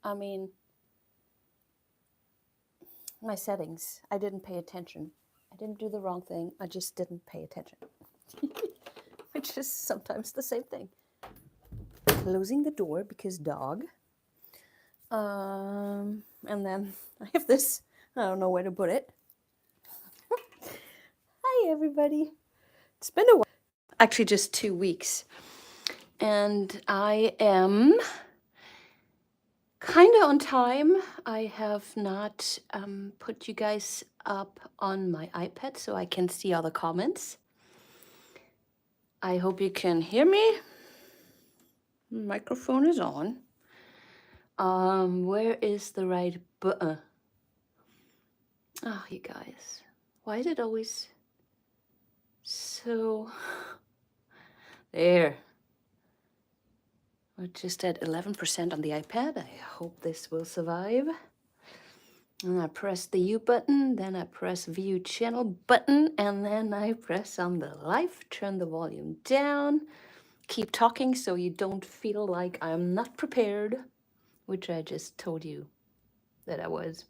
I mean, my settings, I didn't pay attention. I didn't do the wrong thing. I just didn't pay attention. Which is sometimes the same thing. Closing the door because dog. And then I have this. I don't know where to put it. Hi, everybody. It's been a while. Actually, just 2 weeks. And I am kind of on time. I have not put you guys up on my iPad so I can see all the comments. I hope you can hear me. Microphone is on. Where is the right button? Oh, you guys. Why is it always so... There. We're just at 11% on the iPad. I hope this will survive. And I press the U button, then I press View Channel button, and then I press on the live, turn the volume down, keep talking so you don't feel like I'm not prepared, which I just told you that I was.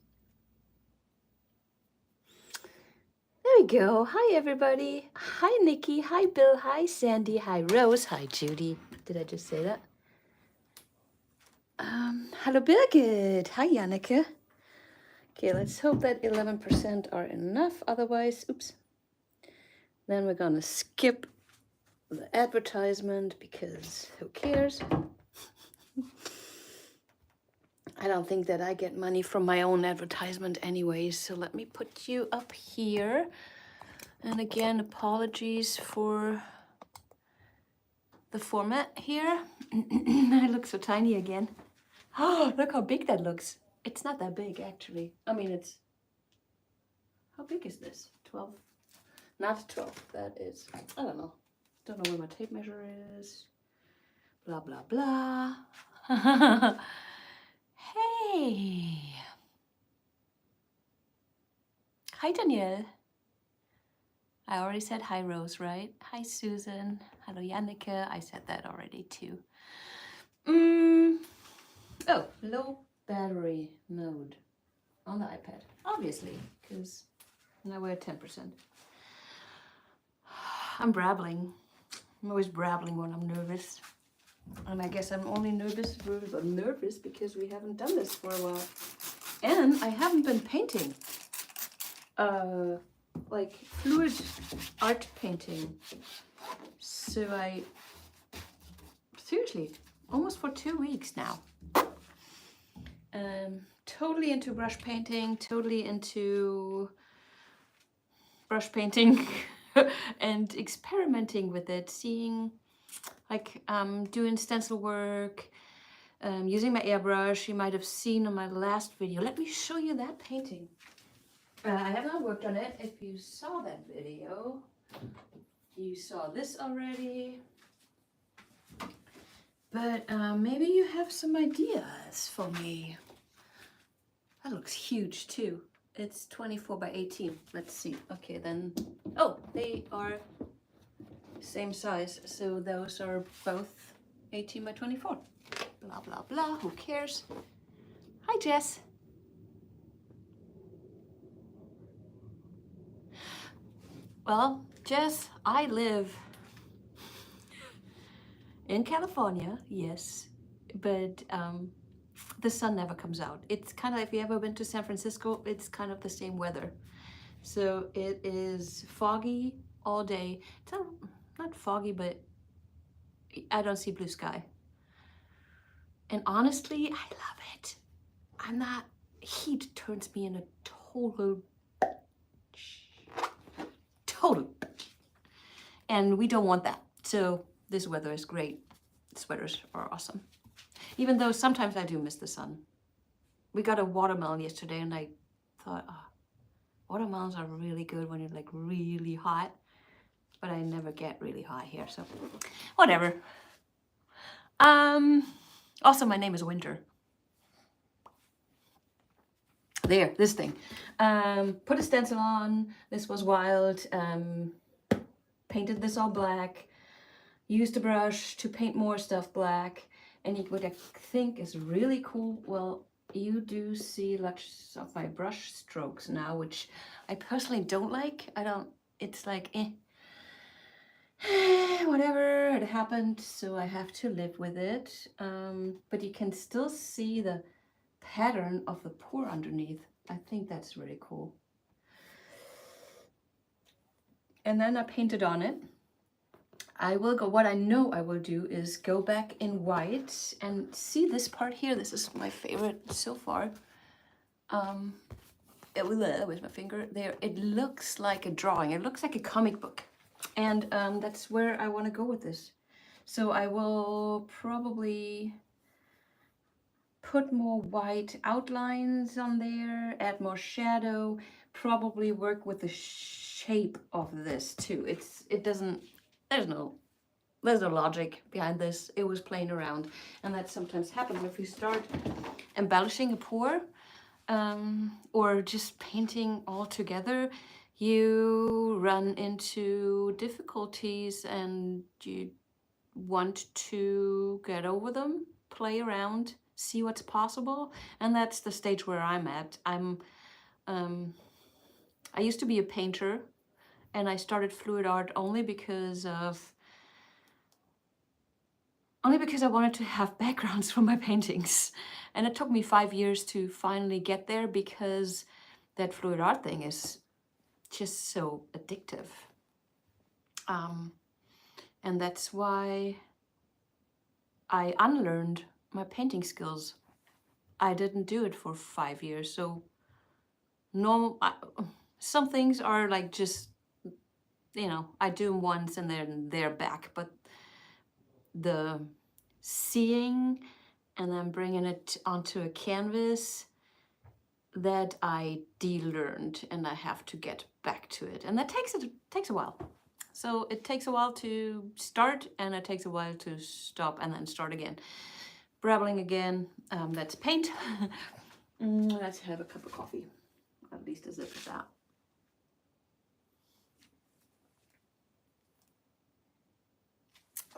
There we go. Hi, everybody. Hi, Nikki. Hi, Bill. Hi, Sandy. Hi, Rose. Hi, Judy. Did I just say that? Hello, Birgit. Hi, Janneke. Okay, let's hope that 11% are enough. Otherwise, oops. Then we're gonna skip the advertisement because who cares? I don't think that I get money from my own advertisement anyways. So let me put you up here. And again, apologies for the format here. I look so tiny again. Oh, look how big that looks. It's not that big, actually. I mean, it's... How big is this? 12? Not 12. That is... I don't know. Don't know where my tape measure is. Blah, blah, blah. Hey. Hi, Danielle. I already said hi, Rose, right? Hi, Susan. Hello, Janneke. I said that already, too. Oh, low battery mode on the iPad, obviously, because now we're at 10%. I'm brabbling. I'm always brabbling when I'm nervous. And I guess I'm only nervous because we haven't done this for a while. And I haven't been painting. Like fluid art painting. So seriously, almost for 2 weeks now. Totally into brush painting, totally into brush painting and experimenting with it, seeing, like, doing stencil work, using my airbrush. You might have seen in my last video. Let me show you that painting. I have not worked on it. If you saw that video, you saw this already. But maybe you have some ideas for me. That looks huge too. It's 24 by 18. Let's see. Okay, then. Oh, they are same size. So those are both 18 by 24. Blah, blah, blah. Who cares? Hi, Jess. Well, Jess, I live in California, yes, but the sun never comes out. It's kind of, if you ever been to San Francisco, it's kind of the same weather. So it is foggy all day. It's not foggy, but I don't see blue sky. And honestly, I love it. I'm not, heat turns me in a total, and we don't want that. So this weather is great. Sweaters are awesome. Even though sometimes I do miss the sun. We got a watermelon yesterday and I thought, oh, watermelons are really good when you're like really hot. But I never get really hot here, so whatever. Also, my name is Winter. There, this thing. Put a stencil on. This was wild. Painted this all black. Used a brush to paint more stuff black. And what I think is really cool, well, you do see lots of my brush strokes now, which I personally don't like. It's like, whatever, it happened, so I have to live with it. But you can still see the pattern of the pour underneath. I think that's really cool. And then I painted on it. What I know I will do is go back in white and see this part here. This is my favorite so far. With my finger there, it looks like a drawing. It looks like a comic book. And that's where I want to go with this. So I will probably put more white outlines on there, add more shadow, probably work with the shape of this too. There's no logic behind this. It was playing around, and that sometimes happens if you start embellishing a pour or just painting all together. You run into difficulties and you want to get over them, play around, see what's possible, and that's the stage where I'm at. I used to be a painter, and I started fluid art only because I wanted to have backgrounds for my paintings. And it took me 5 years to finally get there, because that fluid art thing is just so addictive. And that's why I unlearned my painting skills. I didn't do it for 5 years, so some things are like just, I do them once and then they're back, but the seeing and then bringing it onto a canvas, that I de-learned, and I have to get back to it, and that takes a while. So it takes a while to start, and it takes a while to stop and then start again. Brabbling again, let's paint. Let's have a cup of coffee, at least as if it's that.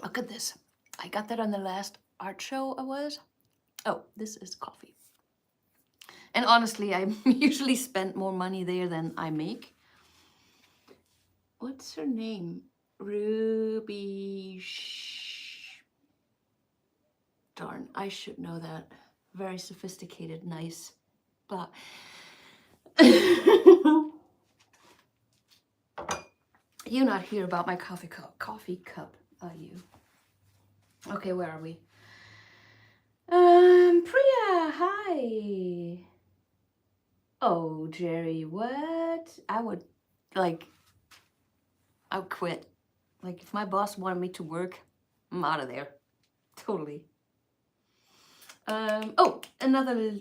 Look at this. I got that on the last art show I was. Oh, this is coffee. And honestly, I usually spend more money there than I make. What's her name? Ruby. Darn, I should know that. Very sophisticated, nice. Blah. You're not here about my coffee cup, are you? Okay, where are we? Priya, hi. Oh, Jerry, what? I would quit. Like, if my boss wanted me to work, I'm out of there. Totally. Oh, another Lou.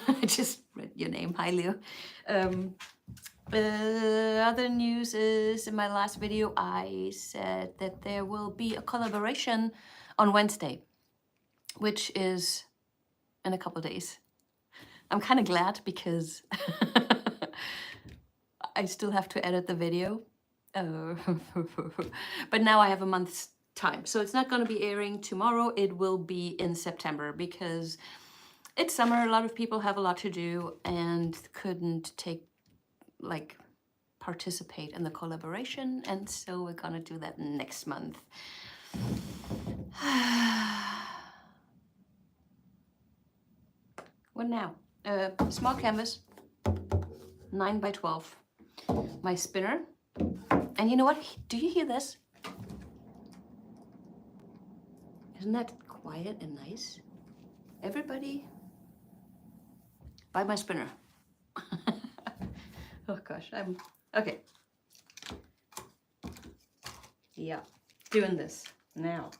I just read your name. Hi, Lou. Other news is, in my last video, I said that there will be a collaboration on Wednesday, which is in a couple of days. I'm kind of glad, because I still have to edit the video. But now I have a month's time. So it's not going to be airing tomorrow. It will be in September, because it's summer. A lot of people have a lot to do and couldn't participate in the collaboration. And so we're going to do that next month. What now? Small canvas, 9 by 12. My spinner. And you know what? Do you hear this? Isn't that quiet and nice? Everybody, buy my spinner. Oh gosh, okay. Yeah, doing this now.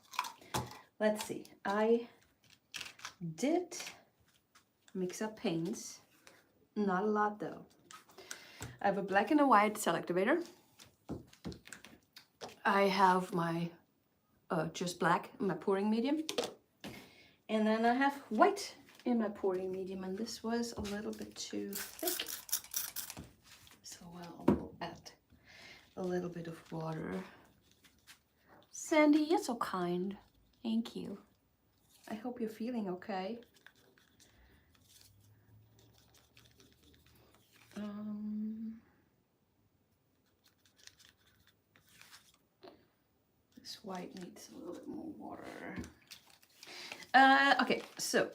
Let's see. I did mix up paints. Not a lot though. I have a black and a white cell activator. I have my just black in my pouring medium. And then I have white in my pouring medium, and this was a little bit too thick. So I'll add a little bit of water. Sandy, you're so kind. Thank you. I hope you're feeling okay. This white needs a little bit more water. Okay, so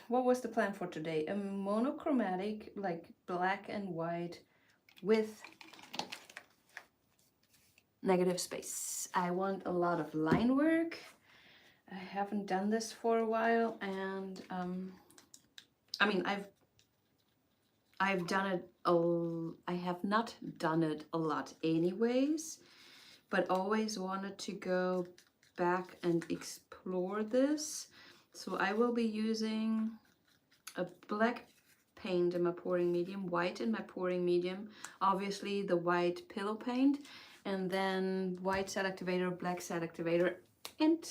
what was the plan for today? A monochromatic, like black and white with negative space. I want a lot of line work. I haven't done this for a while, and I mean, I've done it I have not done it a lot anyways, but always wanted to go back and explore this. So I will be using a black paint in my pouring medium, white in my pouring medium, obviously the white pillow paint, and then white cell activator, black cell activator, and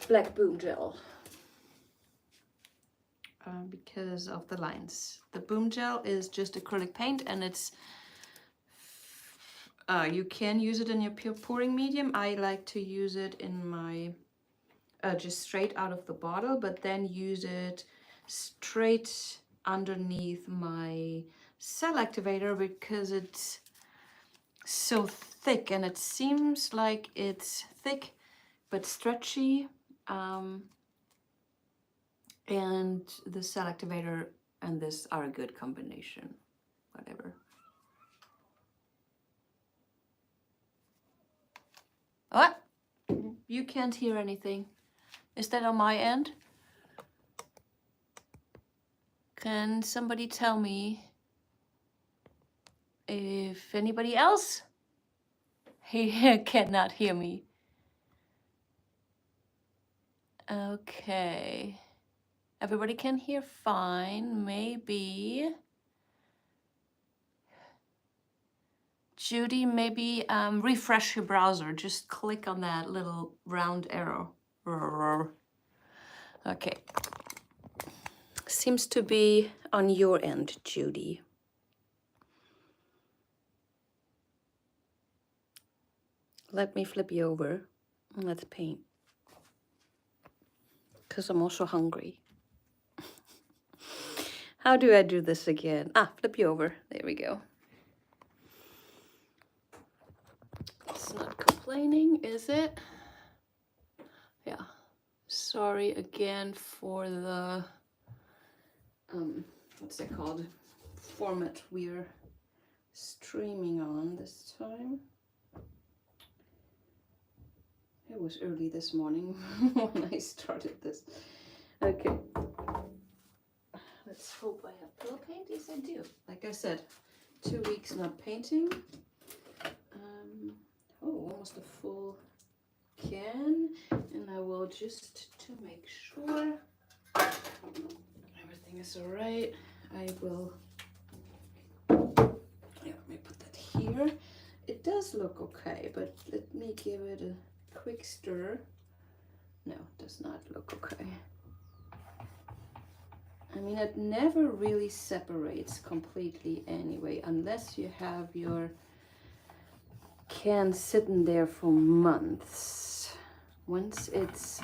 black boom gel. Because of the lines. The boom gel is just acrylic paint, and it's you can use it in your pouring medium. I like to use it in my just straight out of the bottle, but then use it straight underneath my cell activator because it's so thick, and it seems like it's thick but stretchy. And the cell activator and this are a good combination. Whatever. What? You can't hear anything. Is that on my end? Can somebody tell me if anybody else cannot hear me? Okay. Everybody can hear fine, maybe. Judy, maybe refresh your browser. Just click on that little round arrow. Okay. Seems to be on your end, Judy. Let me flip you over and let's paint. Because I'm also hungry. How do I do this again? Flip you over. There we go. It's not complaining, is it? Yeah. Sorry again for the, what's it called? Format we're streaming on this time. It was early this morning when I started this. Okay. Let's hope I have pillow paint. Yes, I do. Like I said, 2 weeks not painting. Almost a full can. And I will just, to make sure everything is all right, I will, let me put that here. It does look okay, but let me give it a quick stir. No, it does not look okay. I mean, it never really separates completely anyway, unless you have your can sitting there for months. Once it's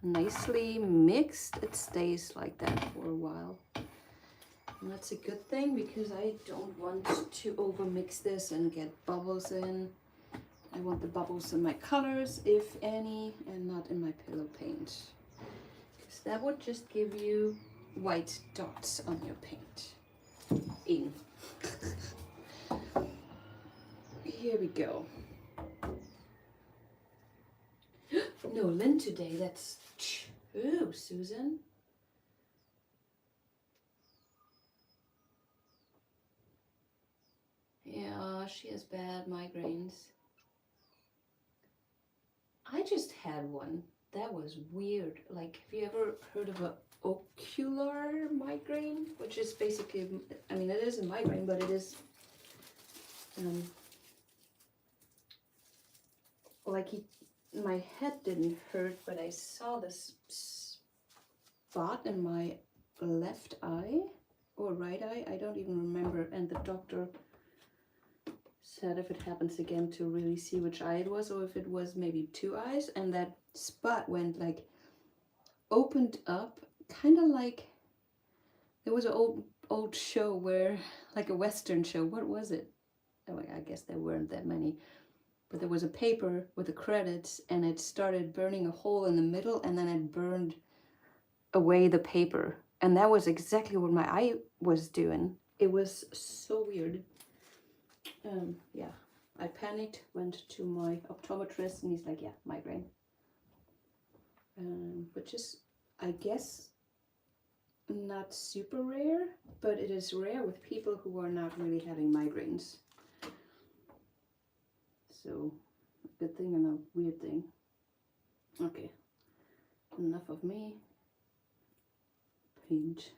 nicely mixed, it stays like that for a while. And that's a good thing because I don't want to over mix this and get bubbles in. I want the bubbles in my colors, if any, and not in my pillow paint. Because that would just give you white dots on your paint. Here we go. No lint today, that's... Ooh, Susan. Yeah, she has bad migraines. I just had one. That was weird. Like, have you ever heard of a ocular migraine? Which is basically, I mean, it is a migraine, but it is like my head didn't hurt, but I saw this spot in my left eye or right eye, I don't even remember, and the doctor sad if it happens again to really see which eye it was, or if it was maybe 2 eyes, and that spot went like opened up, kind of like there was an old show where, like a Western show. What was it? Oh, I guess there weren't that many, but there was a paper with the credits, and it started burning a hole in the middle, and then it burned away the paper, and that was exactly what my eye was doing. It was so weird. Yeah, I panicked, went to my optometrist, and he's like, yeah, migraine. Which is, I guess, not super rare, but it is rare with people who are not really having migraines. So, a good thing and a weird thing. Okay, enough of me. Paint.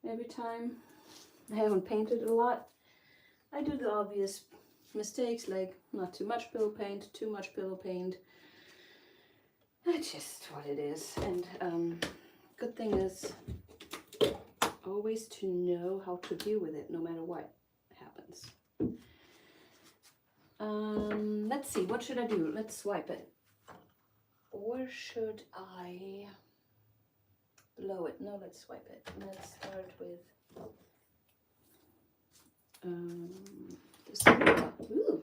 Every time I haven't painted a lot, I do the obvious mistakes, like not too much pillow paint, too much pillow paint. That's just what it is. And good thing is always to know how to deal with it, no matter what happens. Let's see, what should I do? Let's swipe it. Or should I blow it? No, let's swipe it. Let's start with this one. Ooh.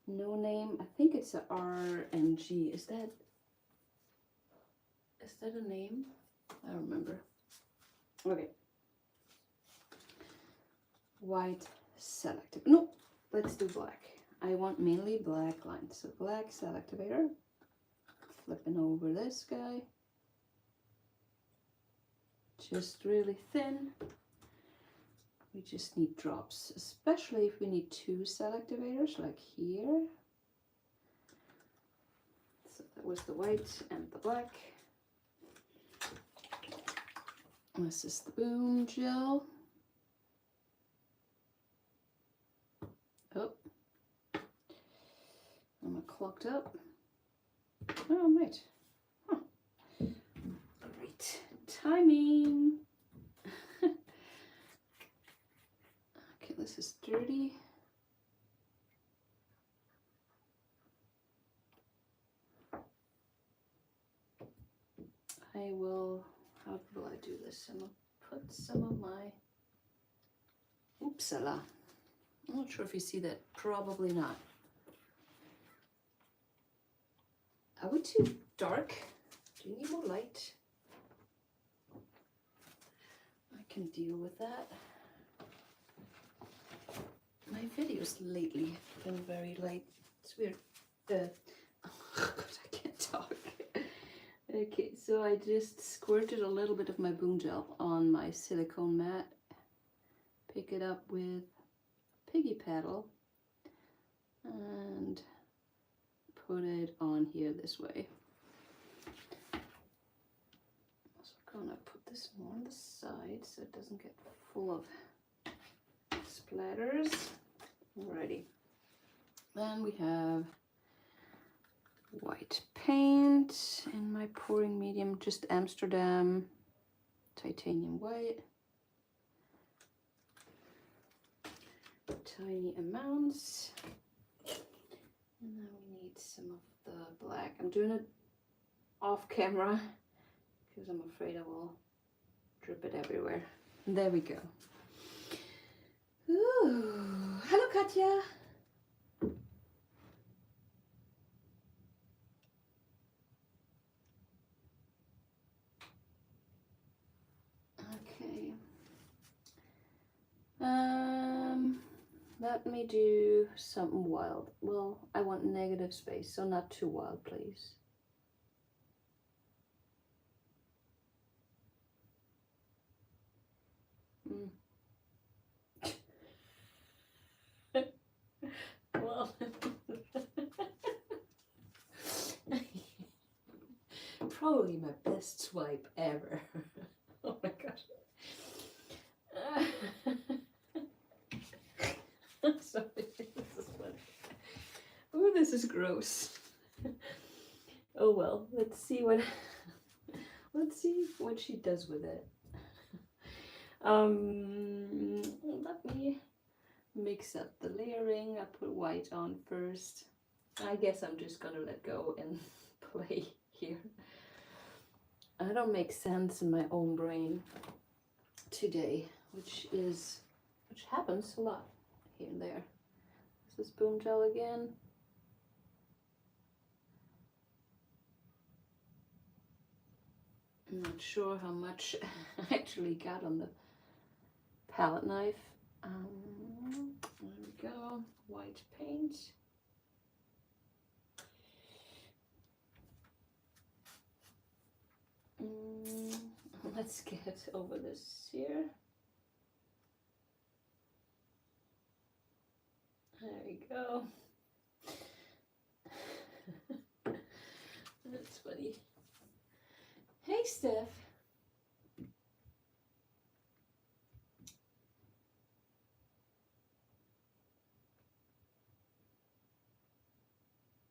No name. I think it's a RNG. Is that a name? I don't remember. Okay. White selective. No, let's do black. I want mainly black lines. So black selectivator. Flipping over this guy. Just really thin. We just need drops, especially if we need 2 selectivators, like here. So that was the white and the black. This is the boom gel. Oh, I'm clogged up. Oh, mate. Huh. Great timing. Okay, this is dirty. I will, how will I do this? I'm gonna put some of my, oopsala. I'm not sure if you see that, probably not. Are we too dark? Do you need more light? I can deal with that. My videos lately have been very light. It's weird. Oh God, I can't talk. Okay, so I just squirted a little bit of my boom gel on my silicone mat. Pick it up with a piggy paddle and put it on here this way. I'm gonna put this more on the side so it doesn't get full of splatters. Alrighty. Then we have white paint in my Pouringmedium, just Amsterdam titanium white. Tiny amounts. And then we need some of the black. I'm doing it off camera because I'm afraid I will drip it everywhere. And there we go. Ooh. Hello, Katja. Okay. Let me do something wild. Well, I want negative space, so not too wild, please. Well, probably my best swipe ever. Oh my gosh. Sorry, this is funny. Oh, this is gross. Oh well, let's see what she does with it. Let me mix up the layering. I put white on first. I guess I'm just gonna let go and play here. I don't make sense in my own brain today, which happens a lot here and there. This is boom gel again. I'm not sure how much I actually got on the palette knife. There we go, white paint. Let's get over this here. There we go. That's funny. Hey, Steph.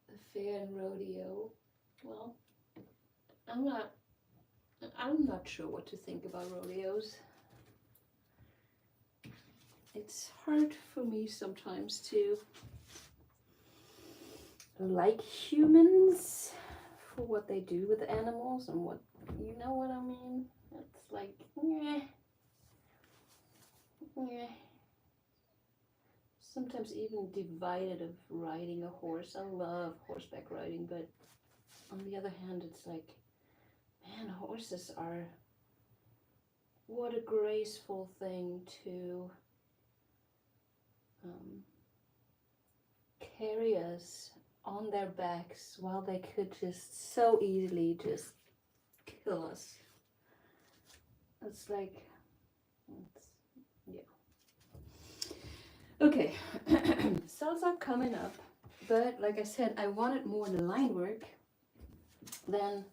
The fair and rodeo. Well, I'm not sure what to think about rodeos. It's hard for me sometimes to like humans for what they do with animals and what, you know what I mean? It's like, yeah. Sometimes even divided of riding a horse. I love horseback riding, but on the other hand, it's like, man, horses are, what a graceful thing to carry us on their backs while they could just so easily just kill us. It's like, yeah. Okay, cells are coming up, but like I said, I wanted more line work than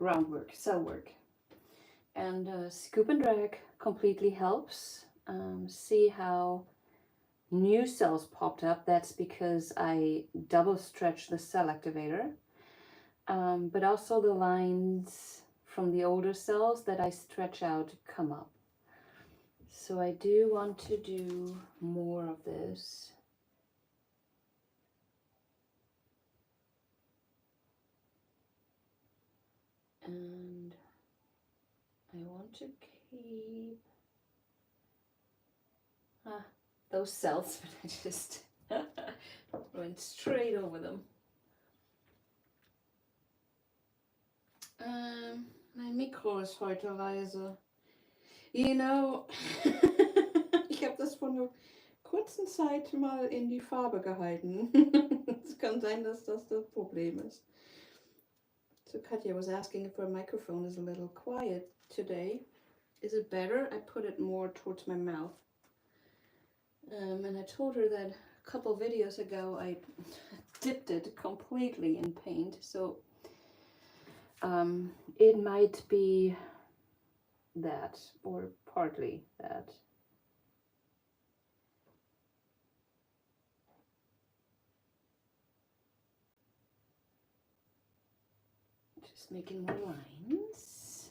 round work, cell work. And scoop and drag completely helps. See how new cells popped up? That's because I double stretched the cell activator. But also the lines from the older cells that I stretch out come up. So I do want to do more of this. And I want to keep those cells, but I just went straight over them. Mein Mikro ist heute leise. You know, ich habe das vor einer kurzen Zeit mal in die Farbe gehalten. Es kann sein, dass das das Problem ist. So Katja was asking if her microphone is a little quiet today. Is it better? I put it more towards my mouth. And I told her that a couple videos ago I dipped it completely in paint. So it might be that, or partly that. Just making more lines.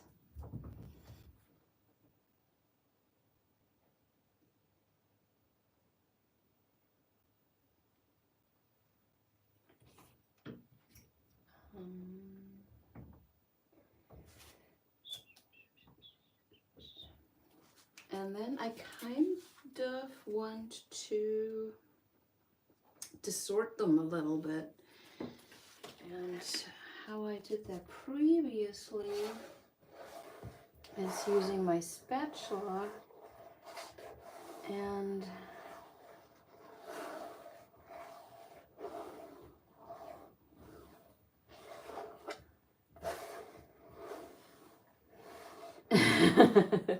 And then I kind of want to distort them a little bit. And how I did that previously is using my spatula and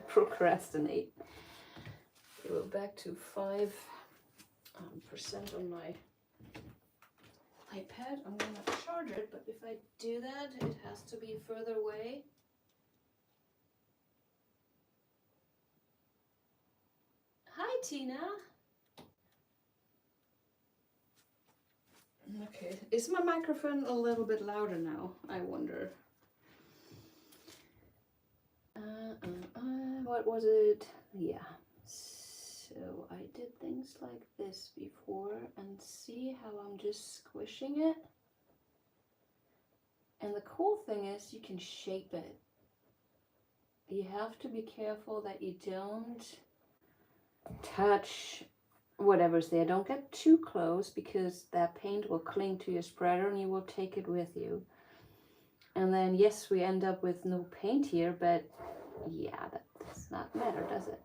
procrastinate. Okay, we're back to 5% on my iPad. I'm going to charge it, but if I do that, it has to be further away. Hi, Tina. Okay, is my microphone a little bit louder now? I wonder. What was it? Yeah. So So I did things like this before, and see how I'm just squishing it. And the cool thing is you can shape it. You have to be careful that you don't touch whatever's there. Don't get too close, because that paint will cling to your spreader and you will take it with you. And then yes, we end up with no paint here, but yeah, that does not matter, does it?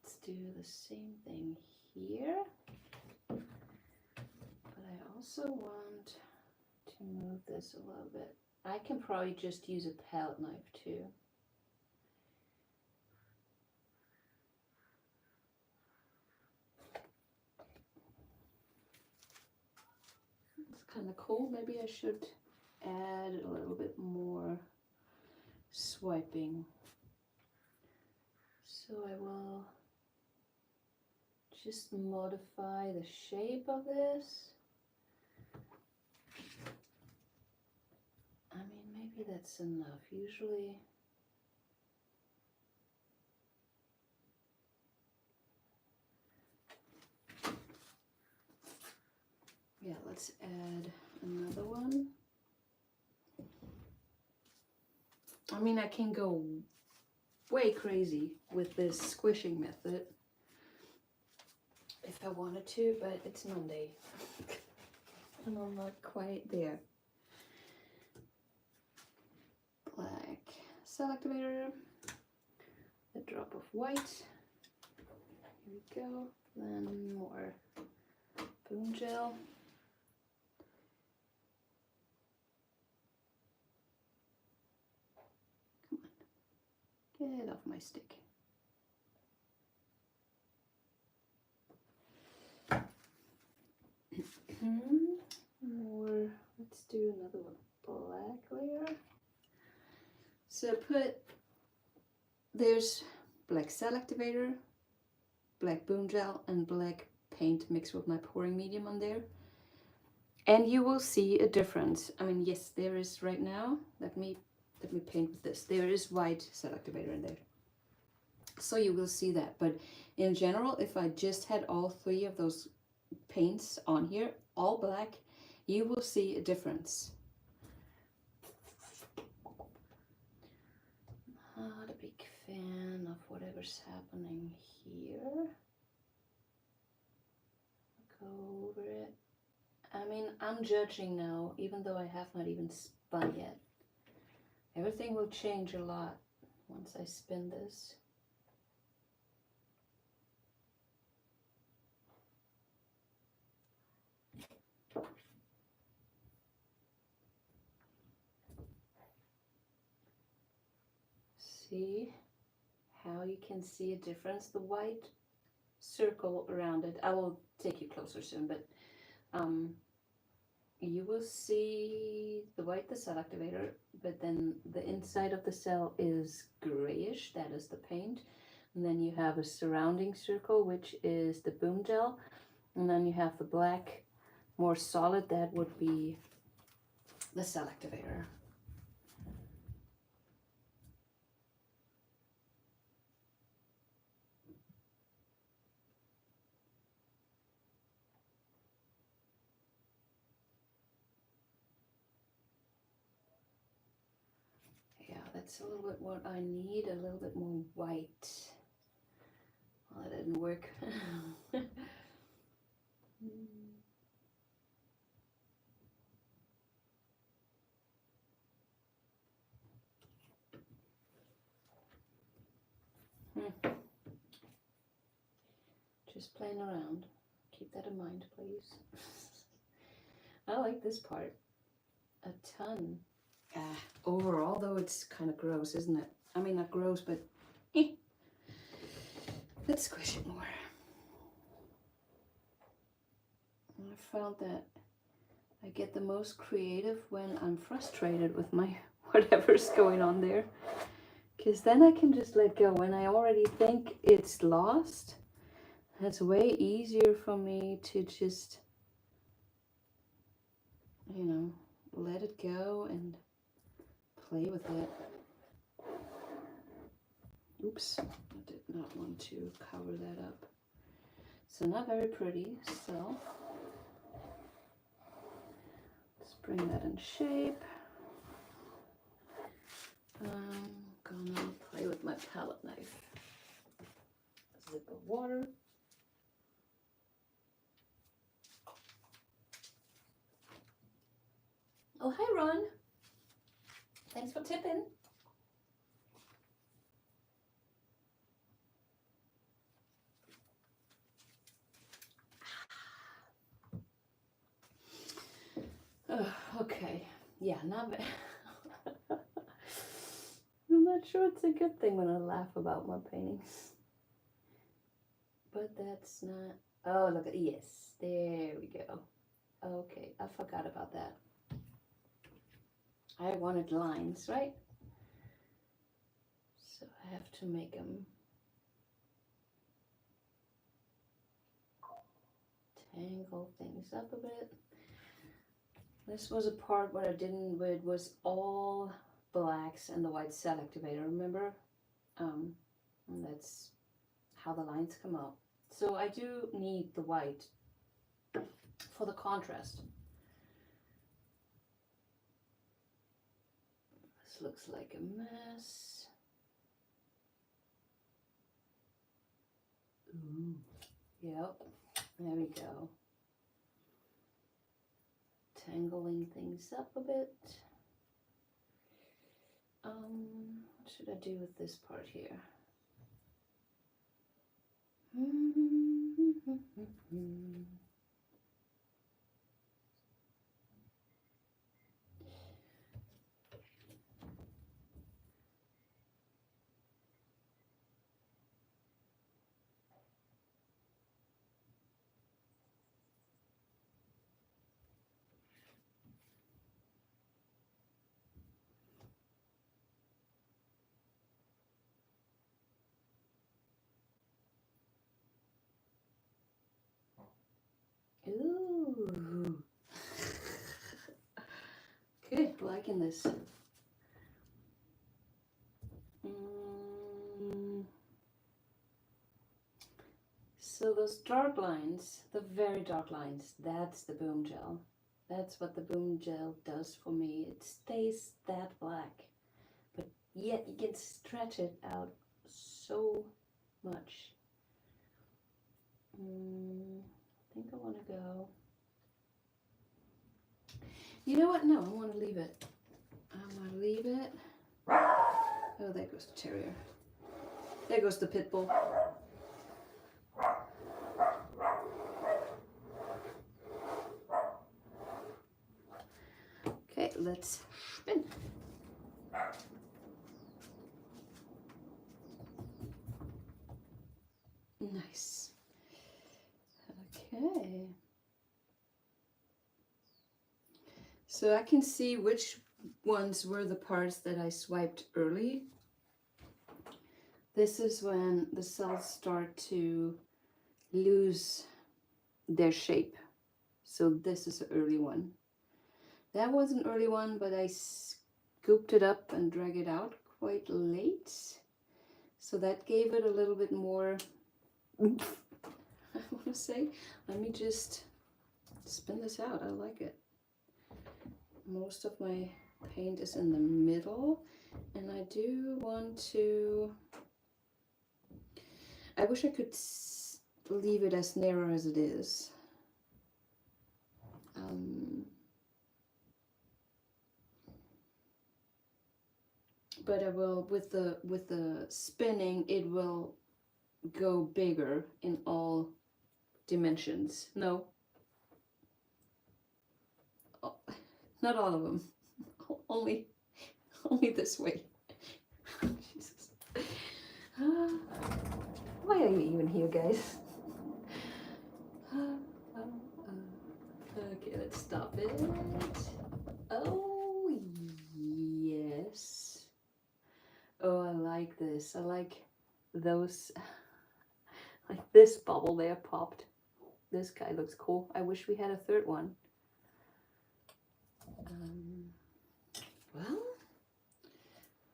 Let's do the same thing here. But I also want to move this a little bit. I can probably just use a palette knife too. It's kind of cool. Maybe I should add a little bit more swiping. So I will just modify the shape of this. I mean, maybe that's enough. Usually yeah, let's add another one. I mean, I can go way crazy with this squishing method if I wanted to, but it's Monday and I'm not quite there. Black cell activator, a drop of white, here we go, then more boom gel. Come on, get off my stick. More, let's do another one, black layer. So there's black cell activator, black boom gel, and black paint mixed with my pouring medium on there. And you will see a difference. I mean, yes, there is right now, let me paint with this. There is white cell activator in there. So you will see that. But in general, if I just had all three of those paints on here, all black, you will see a difference. Not a big fan of whatever's happening here. Go over it. I mean, I'm judging now, even though I have not even spun yet. Everything will change a lot once I spin this. See how you can see a difference? The white circle around it, I will take you closer soon, but you will see the white, the cell activator, but then the inside of the cell is grayish, that is the paint. And then you have a surrounding circle, which is the boom gel. And then you have the black, more solid, that would be the cell activator. That's a little bit what I need, a little bit more white. Well, that didn't work. Just playing around. Keep that in mind, please. I like this part a ton. Overall, though, it's kind of gross, isn't it? I mean, not gross, but let's squish it more. I found that I get the most creative when I'm frustrated with my whatever's going on there, because then I can just let go. When I already think it's lost, it's way easier for me to just, you know, let it go and play with it. Oops, I did not want to cover that up. So not very pretty, so let's bring that in shape. Gonna play with my palette knife. A sip of water. Oh, hi, Ron. Thanks for tipping. Okay, yeah, not bad. I'm not sure it's a good thing when I laugh about my paintings. But that's not... Oh, look at... Yes, there we go. Okay, I forgot about that. I wanted lines, right? So I have to make them tangle things up a bit. This was a part where I didn't, where it was all blacks and the white cell activator, remember? And that's how the lines come out. So I do need the white for the contrast. This looks like a mess. Ooh. Yep, there we go. Tangling things up a bit. What should I do with this part here? Ooh. Good, liking this. So those dark lines, the very dark lines, that's the boom gel. That's what the boom gel does for me. It stays that black, but yet you can stretch it out so much. I think I want to go. You know what? No, I want to leave it. I'm going to leave it. Oh, there goes the terrier. There goes the pit bull. Okay, let's spin. Nice. Okay. So I can see which ones were the parts that I swiped early. This is when the cells start to lose their shape. So this is an early one. That was an early one, but I scooped it up and dragged it out quite late. So that gave it a little bit more oomph, I want to say. Let me just spin this out. I like it. Most of my paint is in the middle, and I do want to... I wish I could leave it as narrow as it is. But I will, with the spinning, it will go bigger in all dimensions. No, oh, not all of them. only this way. Jesus. Why are you even here, guys? Okay, let's stop it. Oh, yes. Oh, I like this. I like those, like this bubble there popped. This guy looks cool. I wish we had a third one. Well,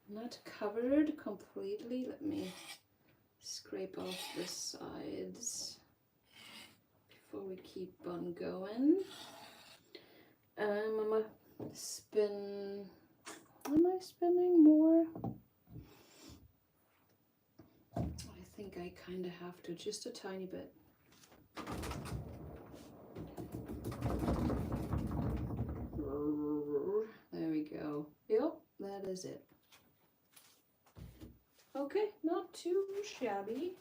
not covered completely. Let me scrape off the sides before we keep on going. I'm gonna spin. Am I spinning more? I think I kind of have to, just a tiny bit. There we go. Yep, that is it. Okay, not too shabby.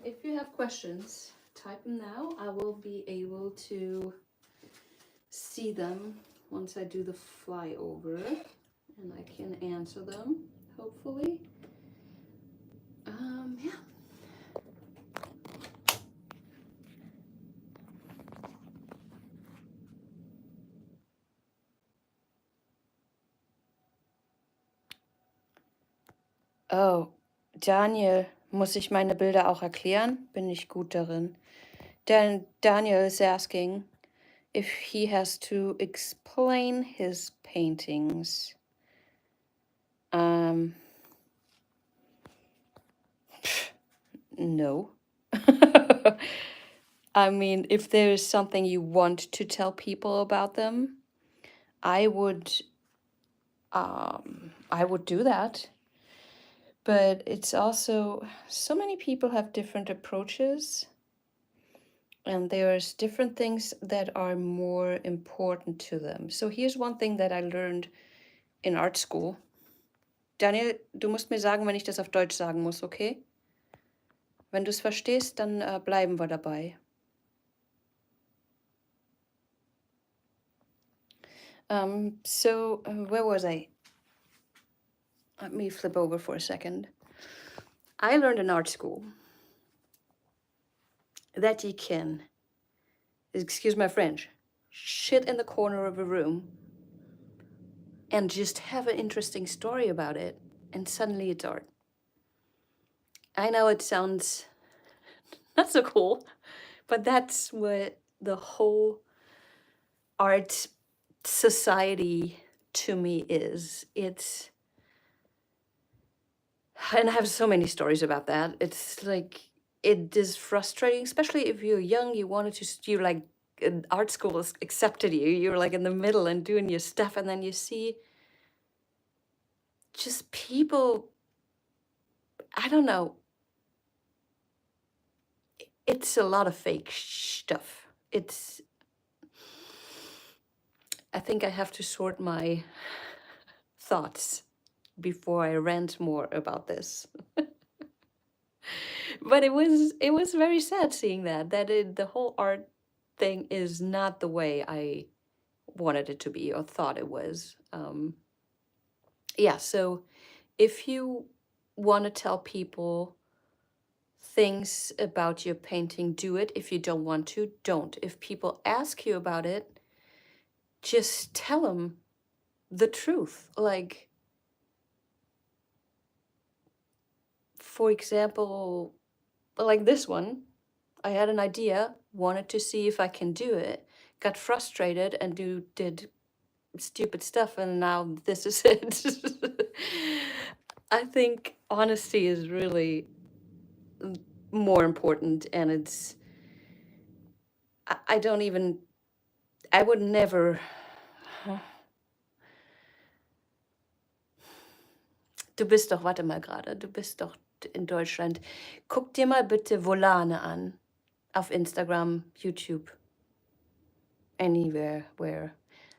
If you have questions, type them now. I will be able to see them once I do the flyover, and I can answer them, hopefully. Yeah. Oh, Daniel, muss ich meine Bilder auch erklären? Bin ich gut darin? Daniel is asking if he has to explain his paintings. No. I mean, if there is something you want to tell people about them, I would do that. But it's also, so many people have different approaches, and there's different things that are more important to them. So here's one thing that I learned in art school. Daniel, du musst mir sagen, wenn ich das auf Deutsch sagen muss, okay? Wenn du es verstehst, dann bleiben wir dabei. Where was I? Let me flip over for a second. I learned in art school that you can, excuse my French, shit in the corner of a room and just have an interesting story about it, and suddenly it's art. I know it sounds not so cool, but that's what the whole art society to me is. It's, and I have so many stories about that. It's like, it is frustrating, especially if you're young, you wanted to, you like, art school has accepted you, you're like in the middle and doing your stuff, and then you see just people, I don't know, it's a lot of fake stuff. It's, I think I have to sort my thoughts before I rant more about this. But it was very sad seeing that the whole art thing is not the way I wanted it to be or thought it was. Yeah, so if you want to tell people things about your painting, do it. If you don't want to, don't. If people ask you about it, just tell them the truth. Like, for example, like this one, I had an idea, wanted to see if I can do it, got frustrated and did stupid stuff, and now this is it. I think honesty is really more important, and it's, I don't even, I would never, du bist doch, warte mal gerade, du bist doch in Deutschland. Guck dir mal bitte Volane an. Auf Instagram, YouTube, anywhere, where.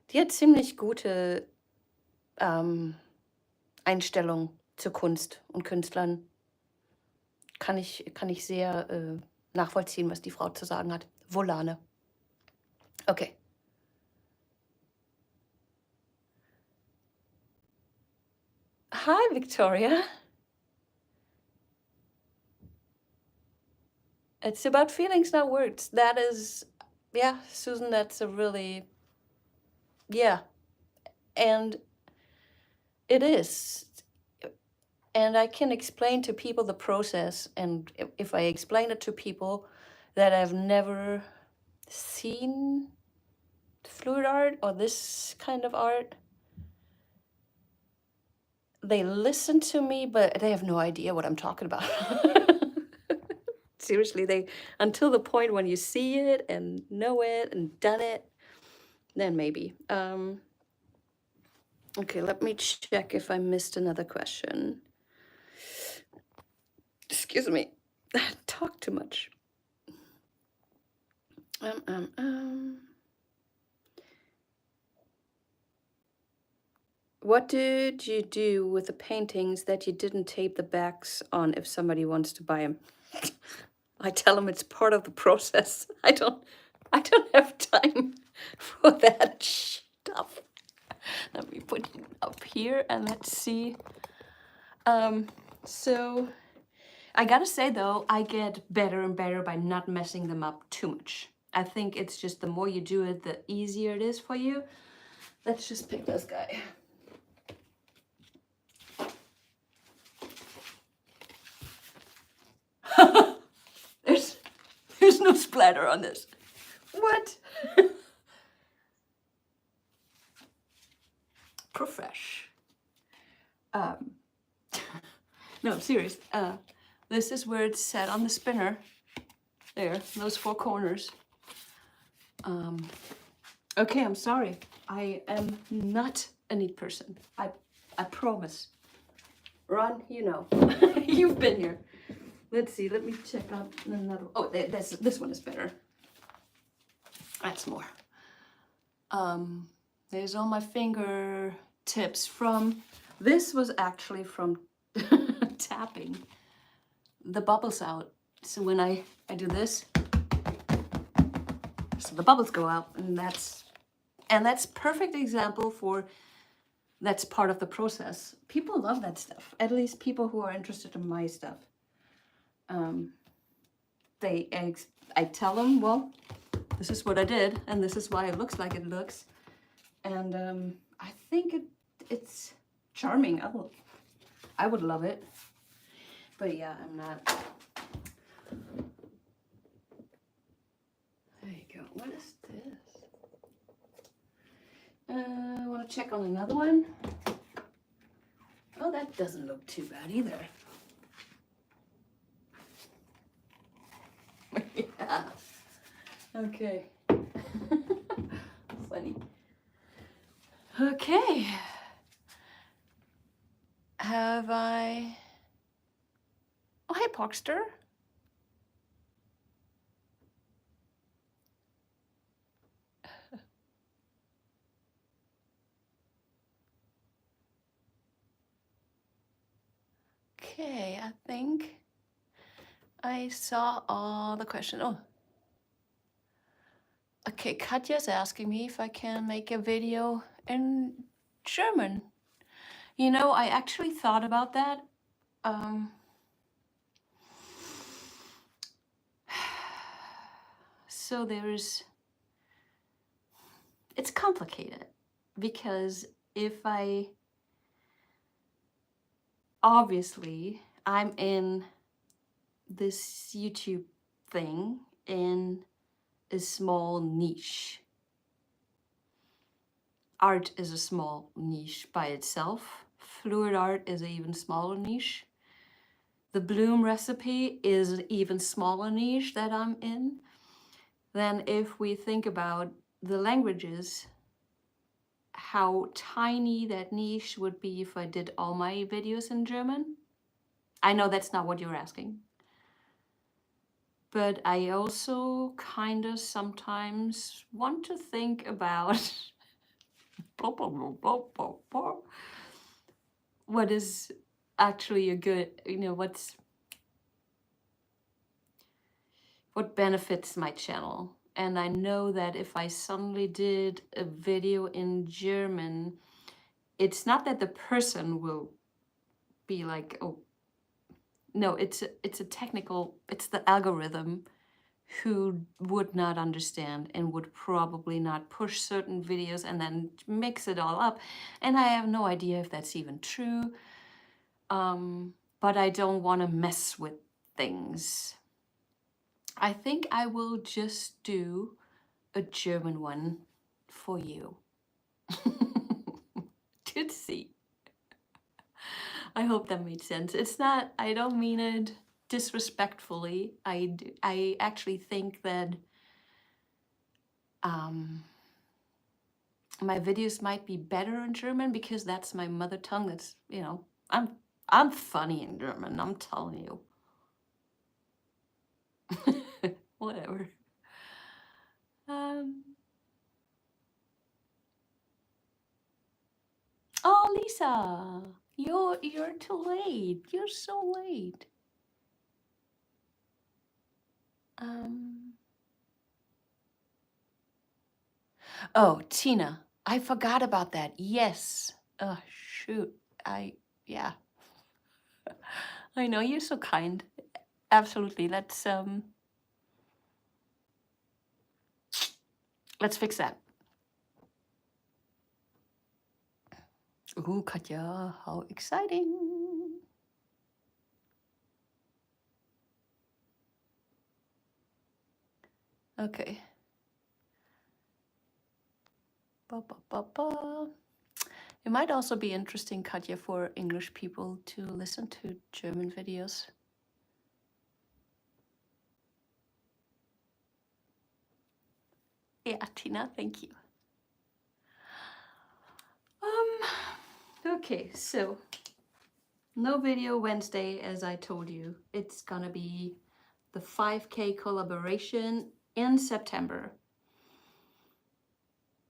Die hat ziemlich gute Einstellung zur Kunst und Künstlern. Kann ich sehr nachvollziehen, was die Frau zu sagen hat. Volane. Okay. Hi, Victoria. It's about feelings, not words. That is, yeah, Susan, that's a really, yeah. And it is. And I can explain to people the process. And if I explain it to people that have never seen fluid art or this kind of art, they listen to me, but they have no idea what I'm talking about. Seriously, they, until the point when you see it and know it and done it, then maybe. Okay, let me check if I missed another question. Excuse me, I talk too much. What did you do with the paintings that you didn't tape the backs on if somebody wants to buy them? I tell them it's part of the process. I don't have time for that stuff. Let me put it up here and let's see. So I gotta say though, I get better and better by not messing them up too much. I think it's just the more you do it, the easier it is for you. Let's just pick this guy. There's no splatter on this. What? Profesh. No, serious. This is where it's set on the spinner. There, those four corners. Okay, I'm sorry. I am not a neat person. I promise. Ron, you know. You've been here. Let's see, let me check out another. Oh, this one is better. That's more. There's all my finger tips from, this was actually from tapping the bubbles out. So when I do this, so the bubbles go out, and that's perfect example for, that's part of the process. People love that stuff, at least people who are interested in my stuff. I tell them, well, this is what I did, and this is why it looks like it looks. And I think it's charming. I would love it. But yeah, I'm not. There you go. What is this? I want to check on another one. Oh, that doesn't look too bad either. Yeah. Okay. Funny. Okay. Have I... Oh, hey, Poxter. Okay, I think I saw all the questions. Oh. Okay, Katja's asking me if I can make a video in German. You know, I actually thought about that. So it's complicated because obviously I'm in this YouTube thing in a small niche. Art is a small niche by itself. Fluid art is an even smaller niche. The bloom recipe is an even smaller niche that I'm in. Then if we think about the languages, how tiny that niche would be if I did all my videos in German. I know that's not what you're asking. But I also kind of sometimes want to think about what is actually a good, what benefits my channel. And I know that if I suddenly did a video in German, it's not that the person will be like, oh, no, it's a technical, it's the algorithm who would not understand and would probably not push certain videos and then mix it all up. And I have no idea if that's even true. But I don't want to mess with things. I think I will just do a German one for you to see. I hope that made sense. It's not, I don't mean it disrespectfully. I actually think that my videos might be better in German because that's my mother tongue. That's, you know, I'm funny in German, I'm telling you. Whatever. Oh, Lisa, you're too late. You're so late. Oh, Tina, I forgot about that. Yes. Oh, shoot. Yeah. I know, you're so kind. Absolutely. Let's fix that. Ooh, Katja, how exciting. Okay. Ba, ba, ba, ba. It might also be interesting, Katja, for English people to listen to German videos. Yeah, Tina, thank you. Okay, so no video Wednesday, as I told you. It's gonna be the 5K collaboration in September.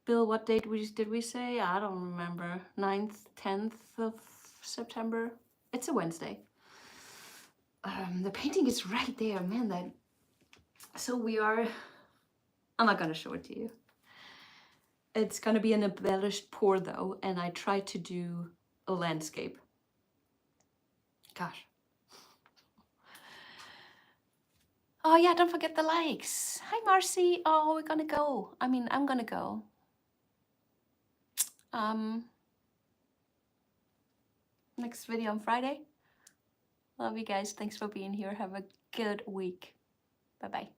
Bill, what date did we say? I don't remember. 9th, 10th of September. It's a Wednesday. The painting is right there, man. So we are. I'm not gonna show it to you. It's gonna be an embellished pour though, and I tried to do a landscape. Gosh. Oh yeah, don't forget the likes. Hi Marcy. Oh, we're gonna go. I mean, I'm gonna go. Next video on Friday. Love you guys. Thanks for being here. Have a good week. Bye-bye.